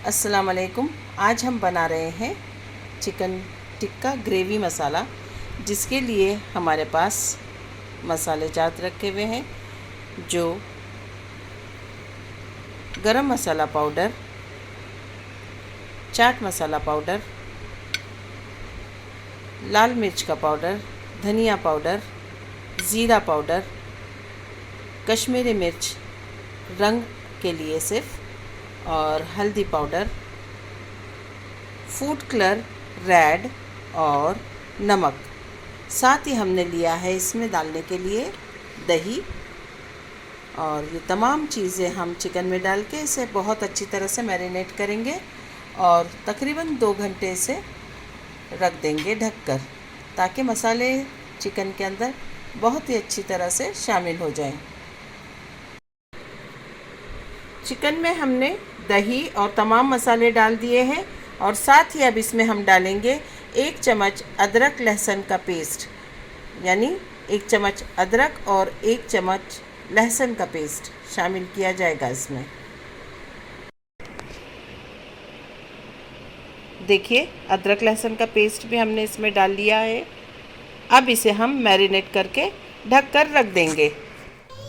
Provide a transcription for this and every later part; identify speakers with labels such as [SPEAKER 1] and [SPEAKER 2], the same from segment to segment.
[SPEAKER 1] अस्सलाम वालेकुम। आज हम बना रहे हैं चिकन टिक्का ग्रेवी मसाला, जिसके लिए हमारे पास मसाले जात रखे हुए हैं, जो गरम मसाला पाउडर, चाट मसाला पाउडर, लाल मिर्च का पाउडर, धनिया पाउडर, ज़ीरा पाउडर, कश्मीरी मिर्च रंग के लिए सिर्फ, और हल्दी पाउडर, फूड कलर रेड और नमक। साथ ही हमने लिया है इसमें डालने के लिए दही, और ये तमाम चीज़ें हम चिकन में डाल के इसे बहुत अच्छी तरह से मैरिनेट करेंगे और तकरीबन 2 घंटे से रख देंगे ढककर, ताकि मसाले चिकन के अंदर बहुत ही अच्छी तरह से शामिल हो जाएं। चिकन में हमने दही और तमाम मसाले डाल दिए हैं, और साथ ही अब इसमें हम डालेंगे 1 चम्मच अदरक लहसुन का पेस्ट, यानी 1 चम्मच अदरक और 1 चम्मच लहसुन का पेस्ट शामिल किया जाएगा इसमें। देखिए, अदरक लहसुन का पेस्ट भी हमने इसमें डाल लिया है। अब इसे हम मैरिनेट करके ढक कर रख देंगे।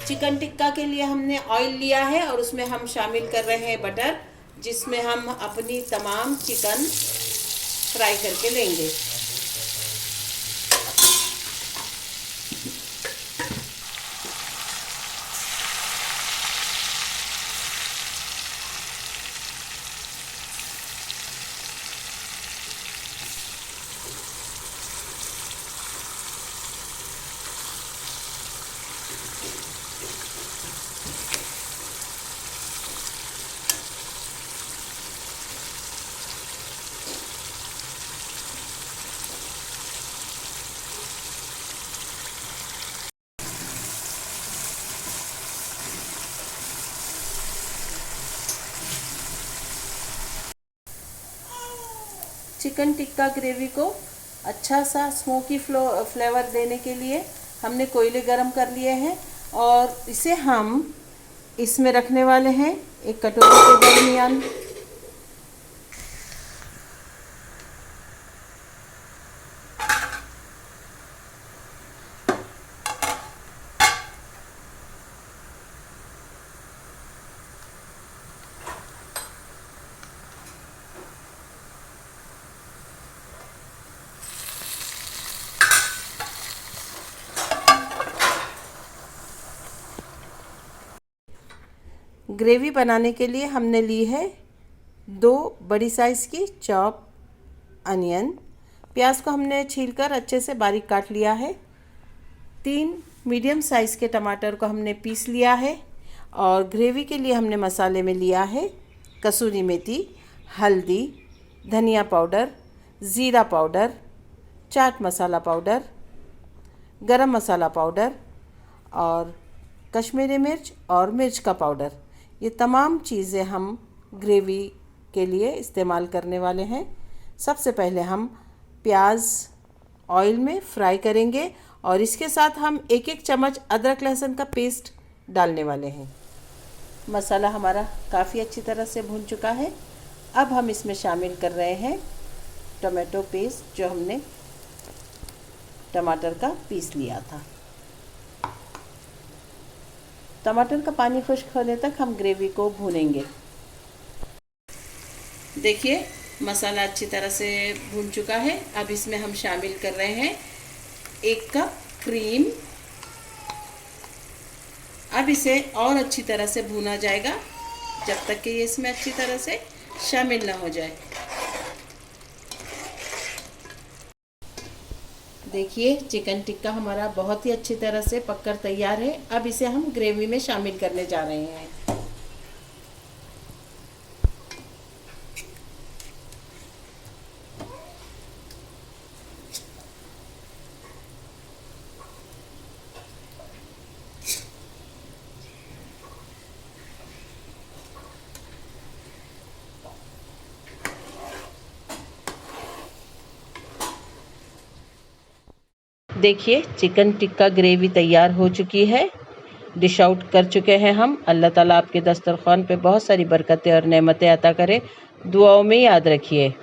[SPEAKER 1] चिकन टिक्का के लिए हमने ऑयल लिया है और उसमें हम शामिल कर रहे हैं बटर, जिसमें हम अपनी तमाम चिकन फ्राई करके लेंगे। चिकन टिक्का ग्रेवी को अच्छा सा स्मोकी फ्लेवर देने के लिए हमने कोयले गरम कर लिए हैं, और इसे हम इसमें रखने वाले हैं एक कटोरी के दरमियान। ग्रेवी बनाने के लिए हमने ली है 2 बड़ी साइज़ की चॉप अनियन। प्याज को हमने छीलकर अच्छे से बारीक काट लिया है। 3 मीडियम साइज़ के टमाटर को हमने पीस लिया है, और ग्रेवी के लिए हमने मसाले में लिया है कसूरी मेथी, हल्दी, धनिया पाउडर, ज़ीरा पाउडर, चाट मसाला पाउडर, गरम मसाला पाउडर और कश्मीरी मिर्च और मिर्च का पाउडर। ये तमाम चीज़ें हम ग्रेवी के लिए इस्तेमाल करने वाले हैं। सबसे पहले हम प्याज ऑयल में फ्राई करेंगे, और इसके साथ हम 1-1 चम्मच अदरक लहसुन का पेस्ट डालने वाले हैं। मसाला हमारा काफ़ी अच्छी तरह से भून चुका है। अब हम इसमें शामिल कर रहे हैं टमाटो पेस्ट, जो हमने टमाटर का पीस लिया था। टमाटर का पानी खुश्क होने तक हम ग्रेवी को भूनेंगे। देखिए, मसाला अच्छी तरह से भून चुका है। अब इसमें हम शामिल कर रहे हैं 1 कप क्रीम। अब इसे और अच्छी तरह से भूना जाएगा जब तक कि ये इसमें अच्छी तरह से शामिल ना हो जाए। देखिए, चिकन टिक्का हमारा बहुत ही अच्छी तरह से पककर तैयार है। अब इसे हम ग्रेवी में शामिल करने जा रहे हैं। देखिए, चिकन टिक्का ग्रेवी तैयार हो चुकी है। डिश आउट कर चुके हैं हम। अल्लाह ताला आपके दस्तरखान पे बहुत सारी बरकतें और नेमतें अता करे। दुआओं में याद रखिए।